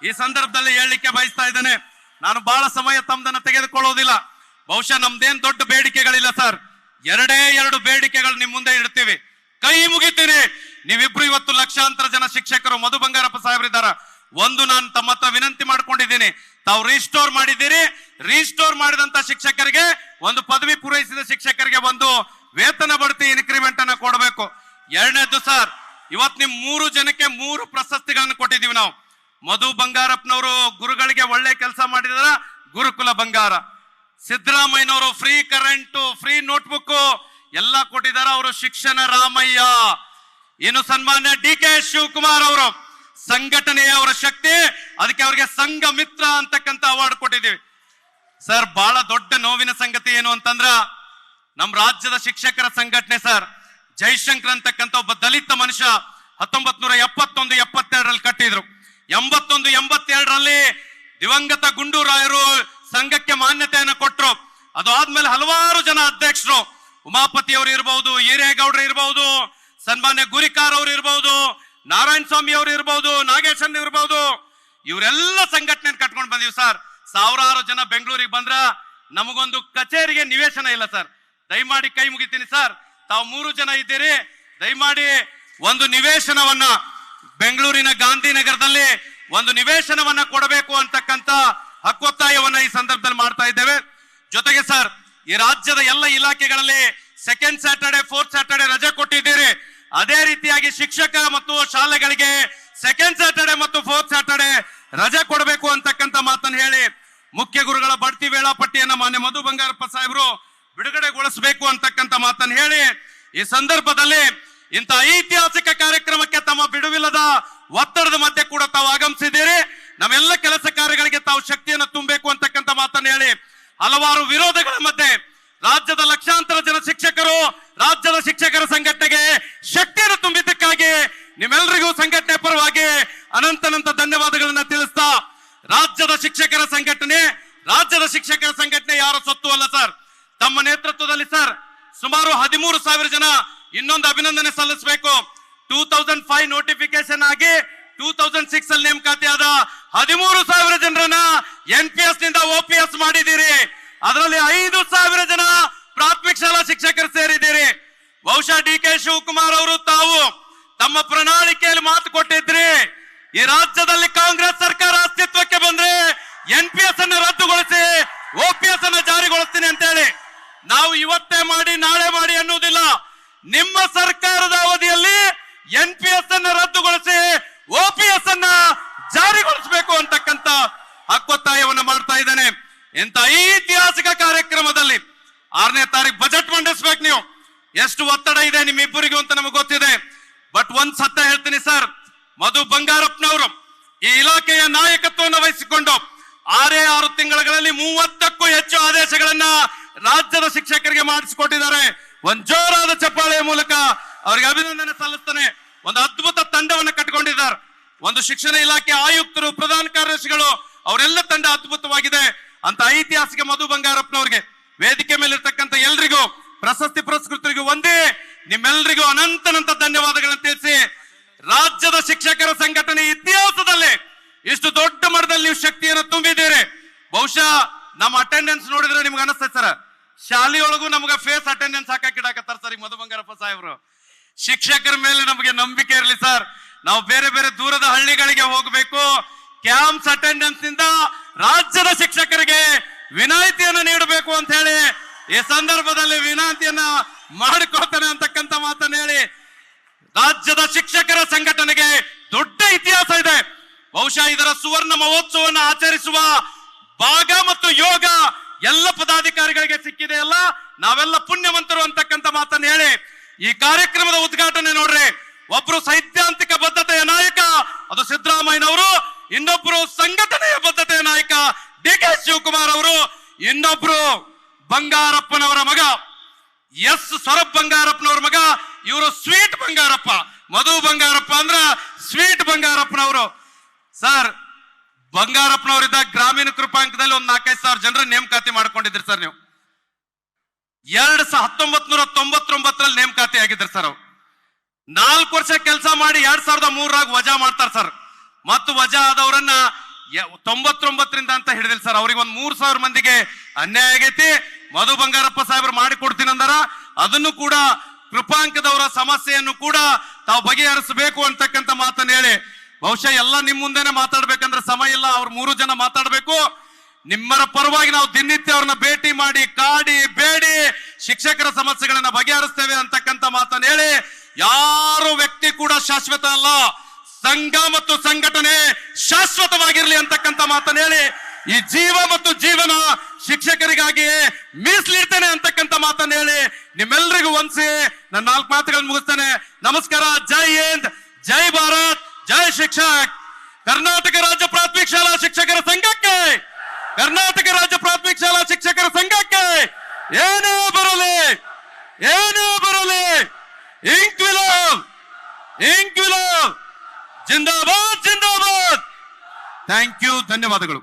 ಈ ಸಂದರ್ಭದಲ್ಲಿ ಹೇಳಲಿಕ್ಕೆ ಬಯಸ್ತಾ ಇದ್ದೇನೆ. ನಾನು ಬಹಳ ಸಮಯ ತಮ್ಮದನ್ನ ತೆಗೆದುಕೊಳ್ಳೋದಿಲ್ಲ. ಬಹುಶಃ ನಮ್ದೇನ್ ದೊಡ್ಡ ಬೇಡಿಕೆಗಳಿಲ್ಲ ಸರ್. 2 ಬೇಡಿಕೆಗಳು ನಿಮ್ ಮುಂದೆ ಇಡ್ತೀವಿ. ಕೈ ಮುಗಿತೀನಿ. ನೀವಿಬ್ರು ಇವತ್ತು ಲಕ್ಷಾಂತರ ಜನ ಶಿಕ್ಷಕರು, ಮಧು ಬಂಗಾರಪ್ಪ ಸಾಹೇಬ್ರಿದ್ದಾರ. ಒಂದು ನಾನು ತಮ್ಮ ಹತ್ರ ವಿನಂತಿ ಮಾಡ್ಕೊಂಡಿದ್ದೀನಿ. ತಾವು ರೀಸ್ಟೋರ್ ಮಾಡಿದ್ದೀರಿ. ರೀಸ್ಟೋರ್ ಮಾಡಿದಂತ ಶಿಕ್ಷಕರಿಗೆ, ಒಂದು ಪದವಿ ಪೂರೈಸಿದ ಶಿಕ್ಷಕರಿಗೆ ಒಂದು ವೇತನ ಬಡ್ತಿ ಇನ್ಕ್ರಿಮೆಂಟ್ ಅನ್ನ ಕೊಡಬೇಕು. 2ನೇದು ಸರ್, ಇವತ್ ನಿಮ್ 3 ಜನಕ್ಕೆ 3 ಪ್ರಶಸ್ತಿಗಳನ್ನು ಕೊಟ್ಟಿದ್ದೀವಿ ನಾವು. ಮಧು ಬಂಗಾರಪ್ಪನವರು ಗುರುಗಳಿಗೆ ಒಳ್ಳೆ ಕೆಲಸ ಮಾಡಿದಾರ, ಗುರುಕುಲ ಬಂಗಾರ. ಸಿದ್ದರಾಮಯ್ಯನವರು ಫ್ರೀ ಕರೆಂಟ್, ಫ್ರೀ ನೋಟ್ಬುಕ್ ಎಲ್ಲ ಕೊಟ್ಟಿದಾರ, ಅವರು ಶಿಕ್ಷಣ ರಾಮಯ್ಯ. ಇನ್ನು ಸನ್ಮಾನ್ಯ ಡಿ ಕೆ ಶಿವಕುಮಾರ್ ಅವರು ಸಂಘಟನೆಯ ಅವರ ಶಕ್ತಿ, ಅದಕ್ಕೆ ಅವರಿಗೆ ಸಂಘ ಮಿತ್ರ ಅಂತಕ್ಕಂಥ ಅವಾರ್ಡ್ ಕೊಟ್ಟಿದ್ದೀವಿ ಸರ್. ಬಹಳ ದೊಡ್ಡ ನೋವಿನ ಸಂಗತಿ ಏನು ಅಂತಂದ್ರ, ನಮ್ ರಾಜ್ಯದ ಶಿಕ್ಷಕರ ಸಂಘಟನೆ ಸರ್, ಜೈಶಂಕರ್ ಅಂತಕ್ಕಂಥ ಒಬ್ಬ ದಲಿತ ಮನುಷ್ಯ 1971-72ರಲ್ಲಿ ಕಟ್ಟಿದ್ರು. 81-82ರಲ್ಲಿ ದಿವಂಗತ ಗುಂಡೂರಾಯರು ಸಂಘಕ್ಕೆ ಮಾನ್ಯತೆಯನ್ನು ಕೊಟ್ಟರು. ಅದು ಆದ್ಮೇಲೆ ಹಲವಾರು ಜನ ಅಧ್ಯಕ್ಷರು, ಉಮಾಪತಿ ಅವರು ಇರಬಹುದು, ಹಿರೇಗೌಡರು ಇರಬಹುದು, ಸನ್ಮಾನ್ಯ ಗುರಿಕಾರ್ ಅವರು ಇರಬಹುದು, ನಾರಾಯಣ ಸ್ವಾಮಿ ಅವರು ಇರಬಹುದು, ನಾಗೇಶನ್ ಇರಬಹುದು, ಇವರೆಲ್ಲ ಸಂಘಟನೆ ಕಟ್ಕೊಂಡು ಬಂದಿವಿ ಸರ್. ಸಾವಿರಾರು ಜನ ಬೆಂಗಳೂರಿಗೆ ಬಂದ್ರ ನಮಗೊಂದು ಕಚೇರಿಗೆ ನಿವೇಶನ ಇಲ್ಲ ಸರ್. ದಯಮಾಡಿ ಕೈ ಮುಗಿತೀನಿ ಸರ್, ತಾವು 3 ಜನ ಇದ್ದೀರಿ, ದಯಮಾಡಿ ಒಂದು ನಿವೇಶನವನ್ನ ಬೆಂಗಳೂರಿನ ಗಾಂಧಿನಗರದಲ್ಲಿ ಒಂದು ನಿವೇಶನವನ್ನ ಕೊಡಬೇಕು ಅಂತಕ್ಕಂಥ ಹಕ್ಕೊತ್ತಾಯವನ್ನ ಈ ಸಂದರ್ಭದಲ್ಲಿ ಮಾಡ್ತಾ ಇದ್ದೇವೆ. ಜೊತೆಗೆ ಸರ್, ಈ ರಾಜ್ಯದ ಎಲ್ಲ ಇಲಾಖೆಗಳಲ್ಲಿ ಸೆಕೆಂಡ್ ಸ್ಯಾಟರ್ಡೆ, ಫೋರ್ತ್ ಸ್ಯಾಟರ್ಡೆ ರಜೆ ಕೊಟ್ಟಿದ್ದೀರಿ. ಅದೇ ರೀತಿಯಾಗಿ ಶಿಕ್ಷಕ ಮತ್ತು ಶಾಲೆಗಳಿಗೆ ಸೆಕೆಂಡ್ ಸ್ಯಾಟರ್ಡೆ ಮತ್ತು ಫೋರ್ತ್ ಸ್ಯಾಟರ್ಡೆ ರಜೆ ಕೊಡಬೇಕು ಅಂತಕ್ಕಂಥ ಮಾತನ್ನು ಹೇಳಿ, ಮುಖ್ಯ ಗುರುಗಳ ಬಡ್ತಿ ವೇಳಾಪಟ್ಟಿಯನ್ನ ಮಾನ್ಯ ಮಧು ಬಂಗಾರಪ್ಪ ಸಾಹೇಬರು ಬಿಡುಗಡೆಗೊಳಿಸಬೇಕು ಅಂತಕ್ಕಂಥ ಮಾತನ್ನು ಹೇಳಿ, ಈ ಸಂದರ್ಭದಲ್ಲಿ ಇಂಥ ಐತಿಹಾಸಿಕ ಕಾರ್ಯಕ್ರಮಕ್ಕೆ ತಮ್ಮ ಬಿಡುವಿಲ್ಲದ ಒತ್ತಡದ ಮಧ್ಯೆ ಕೂಡ ತಾವು ಆಗಮಿಸಿದ್ದೀರಿ. ನಮ್ಮೆಲ್ಲ ಕೆಲಸ ಕಾರ್ಯಗಳಿಗೆ ತಾವು ಶಕ್ತಿಯನ್ನು ತುಂಬಬೇಕು ಅಂತಕ್ಕಂಥ ಮಾತನ್ನು ಹೇಳಿ, ಹಲವಾರು ವಿರೋಧಗಳ ಮಧ್ಯೆ ರಾಜ್ಯದ ಲಕ್ಷಾಂತರ ಜನ ಶಿಕ್ಷಕರು ರಾಜ್ಯದ ಶಿಕ್ಷಕರ ಸಂಘಟನೆಗೆ ಶಕ್ತಿಯನ್ನು ತುಂಬಿದ್ದಕ್ಕಾಗಿ ನಿಮ್ಮೆಲ್ಲರಿಗೂ ಸಂಘಟನೆ ಪರವಾಗಿ ಅನಂತ ಧನ್ಯವಾದಗಳನ್ನ ತಿಳಿಸ್ತಾ, ರಾಜ್ಯದ ಶಿಕ್ಷಕರ ಸಂಘಟನೆ ಯಾರ ಸೊತ್ತು ಅಲ್ಲ ಸರ್. ತಮ್ಮ ನೇತೃತ್ವದಲ್ಲಿ ಸರ್ ಸುಮಾರು 13,000 ಜನ ಇನ್ನೊಂದು ಅಭಿನಂದನೆ ಸಲ್ಲಿಸಬೇಕು. 2005 ನೋಟಿಫಿಕೇಶನ್ ಆಗಿ 2006 ಅಲ್ಲಿ ನೇಮಕಾತಿ ಆದ 13,000 ಜನರನ್ನ NPS ನಿಂದ OPS ಮಾಡಿದ್ದೀರಿ. ಅದರಲ್ಲಿ 5,000 ಜನ ಪ್ರಾಥಮಿಕ ಶಾಲಾ ಶಿಕ್ಷಕರು ಸೇರಿದ್ದೀರಿ. ಬಹುಶಃ ಡಿ ಕೆ ಶಿವಕುಮಾರ್ ಅವರು ತಾವು ತಮ್ಮ ಪ್ರಣಾಳಿಕೆಯಲ್ಲಿ ಮಾತು ಕೊಟ್ಟಿದ್ರಿ, ಈ ರಾಜ್ಯದಲ್ಲಿ ಕಾಂಗ್ರೆಸ್ ಸರ್ಕಾರ ಅಸ್ತಿತ್ವಕ್ಕೆ ಬಂದ್ರೆ NPS ಅನ್ನು ರದ್ದುಗೊಳಿಸಿ OPS ಅನ್ನು ಜಾರಿಗೊಳಿಸ್ತೀನಿ ಅಂತ ಹೇಳಿ. ನಾವು ಇವತ್ತೇ ಮಾಡಿ ನಾಳೆ ಮಾಡಿ ಅನ್ನುವುದಿಲ್ಲ, ನಿಮ್ಮ ಸರ್ಕಾರದ ಅವಧಿಯಲ್ಲಿ NPS ಅನ್ನು ರದ್ದುಗೊಳಿಸಿ OPS ಅನ್ನ ಜಾರಿಗೊಳಿಸಬೇಕು ಅಂತಕ್ಕಂಥ ಹಕ್ಕೊತ್ತಾಯವನ್ನು ಮಾಡ್ತಾ ಇದ್ದೇನೆ. ಇಂಥ ಐತಿಹಾಸಿಕ ಕಾರ್ಯಕ್ರಮದಲ್ಲಿ 6ನೇ ತಾರೀಕು ಬಜೆಟ್ ಮಂಡಿಸ್ಬೇಕು. ನೀವು ಎಷ್ಟು ಒತ್ತಡ ಇದೆ ನಿಮ್ಮಿಬ್ಬರಿಗೂ ಅಂತ ನಮಗೆ ಗೊತ್ತಿದೆ. ಬಟ್ ಒಂದ್ ಸತ್ಯ ಹೇಳ್ತೀನಿ ಸರ್, ಮಧು ಬಂಗಾರಪ್ಪನವರು ಈ ಇಲಾಖೆಯ ನಾಯಕತ್ವವನ್ನು ವಹಿಸಿಕೊಂಡು 6 ತಿಂಗಳಲ್ಲಿ 30ಕ್ಕೂ ಹೆಚ್ಚು ಆದೇಶಗಳನ್ನ ರಾಜ್ಯದ ಶಿಕ್ಷಕರಿಗೆ ಮಾಡಿಸಿಕೊಟ್ಟಿದ್ದಾರೆ. ಒಂದ್ ಜೋರಾದ ಚಪ್ಪಾಳೆಯ ಮೂಲಕ ಅವರಿಗೆ ಅಭಿನಂದನೆ ಸಲ್ಲಿಸ್ತಾನೆ. ಒಂದು ಅದ್ಭುತ ತಂಡವನ್ನು ಕಟ್ಟಿಕೊಂಡಿದ್ದಾರೆ. ಒಂದು ಶಿಕ್ಷಣ ಇಲಾಖೆ ಆಯುಕ್ತರು, ಪ್ರಧಾನ ಕಾರ್ಯದರ್ಶಿಗಳು, ಅವರೆಲ್ಲ ತಂಡ ಅದ್ಭುತವಾಗಿದೆ. ಅಂತ ಐತಿಹಾಸಿಕ ಮಧು ಬಂಗಾರಪ್ಪನವ್ರಿಗೆ ವೇದಿಕೆ ಮೇಲೆ ಇರ್ತಕ್ಕಂಥ ಎಲ್ರಿಗೂ, ಪ್ರಶಸ್ತಿ ಪುರಸ್ಕೃತರಿಗೂ ಒಂದೇ ನಿಮ್ಮೆಲ್ಲರಿಗೂ ಅನಂತ ಧನ್ಯವಾದಗಳನ್ನು ತಿಳಿಸಿ, ರಾಜ್ಯದ ಶಿಕ್ಷಕರ ಸಂಘಟನೆ ಇತಿಹಾಸದಲ್ಲಿ ಇಷ್ಟು ದೊಡ್ಡ ಮಟ್ಟದಲ್ಲಿ ನೀವು ಶಕ್ತಿಯನ್ನು ತುಂಬಿದ್ದೀರಿ. ಬಹುಶಃ ನಮ್ಮ ಅಟೆಂಡೆನ್ಸ್ ನೋಡಿದ್ರೆ ನಿಮ್ಗೆ ಅನಿಸ್ತದೆ ಸರ್, ಶಾಲೆಯೊಳಗೂ ನಮ್ಗೆ ಫೇಸ್ ಅಟೆಂಡೆನ್ಸ್ ಹಾಕಿಡಾಕತ್ತಾರ ಸರ್ ಈ ಮಧು ಬಂಗಾರಪ್ಪ ಸಾಹೇಬ್ರು. ಶಿಕ್ಷಕರ ಮೇಲೆ ನಮಗೆ ನಂಬಿಕೆ ಇರಲಿ ಸರ್. ನಾವು ಬೇರೆ ಬೇರೆ ದೂರದ ಹಳ್ಳಿಗಳಿಗೆ ಹೋಗಬೇಕು. ಕ್ಯಾಂಪ್ಸ್ ಅಟೆಂಡೆನ್ಸ್ ನಿಂದ ರಾಜ್ಯದ ಶಿಕ್ಷಕರಿಗೆ ವಿನಾಯಿತಿಯನ್ನು ನೀಡಬೇಕು ಅಂತ ಹೇಳಿ ಈ ಸಂದರ್ಭದಲ್ಲಿ ವಿನಂತಿಯನ್ನ ಮಾಡಿಕೊಳ್ತಾನೆ ಅಂತಕ್ಕಂಥ ಮಾತನ್ನ ಹೇಳಿ, ರಾಜ್ಯದ ಶಿಕ್ಷಕರ ಸಂಘಟನೆಗೆ ದೊಡ್ಡ ಇತಿಹಾಸ ಇದೆ. ಬಹುಶಃ ಇದರ ಸುವರ್ಣ ಮಹೋತ್ಸವವನ್ನು ಆಚರಿಸುವ ಭಾಗ ಮತ್ತು ಯೋಗ ಎಲ್ಲ ಪದಾಧಿಕಾರಿಗಳಿಗೆ ಸಿಕ್ಕಿದೆ ಅಲ್ಲ, ನಾವೆಲ್ಲ ಪುಣ್ಯವಂತರು ಅಂತಕ್ಕಂಥ ಮಾತನ್ನ ಹೇಳಿ ಈ ಕಾರ್ಯಕ್ರಮದ ಉದ್ಘಾಟನೆ ನೋಡ್ರಿ. ಒಬ್ರು ಸೈದ್ಧಾಂತಿಕ ಬದ್ಧತೆಯ ನಾಯಕ ಅದು ಸಿದ್ದರಾಮಯ್ಯನವರು, ಇನ್ನೊಬ್ರು ಸಂಘಟನೆಯ ಬದ್ಧತೆಯ ನಾಯಕ DK ಶಿವಕುಮಾರ್ ಅವರು, ಇನ್ನೊಬ್ರು ಬಂಗಾರಪ್ಪನವರ ಮಗ ಸೊರಬ್ ಬಂಗಾರಪ್ಪನವರ ಮಗ. ಇವರು ಸ್ವೀಟ್ ಬಂಗಾರಪ್ಪ, ಮಧು ಬಂಗಾರಪ್ಪ ಅಂದ್ರ ಸ್ವೀಟ್ ಬಂಗಾರಪ್ಪನವರು. ಸರ್, ಬಂಗಾರಪ್ಪನವರಿದ್ದ ಗ್ರಾಮೀಣ ಕೃಪಾಂಕದಲ್ಲಿ ಒಂದು 4-5 ಸಾವಿರ ಜನರ ನೇಮಕಾತಿ ಮಾಡ್ಕೊಂಡಿದ್ರಿ ಸರ್. ನೀವು 1999ರಲ್ಲಿ ನೇಮಕಾತಿ ಆಗಿದ್ರಿ ಸರ್. ಅವ್ರು 4 ವರ್ಷ ಕೆಲಸ ಮಾಡಿ 2003ರಾಗ ವಜಾ ಮಾಡ್ತಾರ ಸರ್. ಮತ್ತು ವಜಾ ಆದವರನ್ನ 99ರಿಂದ ಅಂತ ಹಿಡಿದಿಲ್ಲ ಸರ್. ಅವ್ರಿಗೆ ಒಂದು 3000 ಮಂದಿಗೆ ಅನ್ಯಾಯ ಆಗೈತಿ. ಮಧು ಬಂಗಾರಪ್ಪ ಸಾಹೇಬ್ರು ಮಾಡಿ ಕೊಡ್ತೀನಿ ಅಂದಾರ. ಅದನ್ನು ಕೂಡ ಕೃಪಾಂಕದವರ ಸಮಸ್ಯೆಯನ್ನು ಕೂಡ ತಾವು ಬಗೆಹರಿಸಬೇಕು ಅಂತಕ್ಕಂಥ ಮಾತನ್ನ ಹೇಳಿ, ಬಹುಶಃ ಎಲ್ಲ ನಿಮ್ ಮುಂದೆನೆ ಮಾತಾಡ್ಬೇಕಂದ್ರೆ ಸಮಯ ಇಲ್ಲ. ಅವ್ರು 3 ಜನ ಮಾತಾಡ್ಬೇಕು. ನಿಮ್ಮರ ಪರವಾಗಿ ನಾವು ದಿನನಿತ್ಯ ಅವ್ರನ್ನ ಭೇಟಿ ಮಾಡಿ ಕಾಡಿ ಬೇಡಿ ಶಿಕ್ಷಕರ ಸಮಸ್ಯೆಗಳನ್ನ ಬಗೆಹರಿಸ್ತೇವೆ ಅಂತಕ್ಕಂಥ ಮಾತನ್ನ ಹೇಳಿ, ಯಾರು ವ್ಯಕ್ತಿ ಕೂಡ ಶಾಶ್ವತ ಅಲ್ಲ, ಸಂಘ ಮತ್ತು ಸಂಘಟನೆ ಶಾಶ್ವತವಾಗಿರ್ಲಿ ಅಂತಕ್ಕಂಥ ಮಾತನ್ನ ಹೇಳಿ, ಈ ಜೀವ ಮತ್ತು ಜೀವನ ಶಿಕ್ಷಕರಿಗಾಗಿ ಮೀಸಲಿಡ್ತೇನೆ ಅಂತಕ್ಕಂಥ ಮಾತನ್ನ ಹೇಳಿ ನಿಮ್ಮೆಲ್ಲರಿಗೂ ಒಂದ್ಸಿ ನನ್ನ 4 ಮಾತುಗಳನ್ನು ಮುಗಿಸ್ತೇನೆ. ನಮಸ್ಕಾರ. ಜೈ ಹಿಂದ್, ಜೈ ಭಾರತ್, ಜೈ ಶಿಕ್ಷಕ್. ಕರ್ನಾಟಕ ರಾಜ್ಯ ಪ್ರಾಥಮಿಕ ಶಾಲಾ ಶಿಕ್ಷಕರ ಸಂಘಕ್ಕೆ, ಕರ್ನಾಟಕ ರಾಜ್ಯ ಪ್ರಾಥಮಿಕ ಶಾಲಾ ಶಿಕ್ಷಕರ ಸಂಘಕ್ಕೆ ಏನೇ ಬರಲಿ ಇನ್ಕ್ವಿಲಾಬ್ ಜಿಂದಾಬಾದ್ ಜಿಂದಾಬಾದ್. ಥ್ಯಾಂಕ್ ಯು, ಧನ್ಯವಾದಗಳು.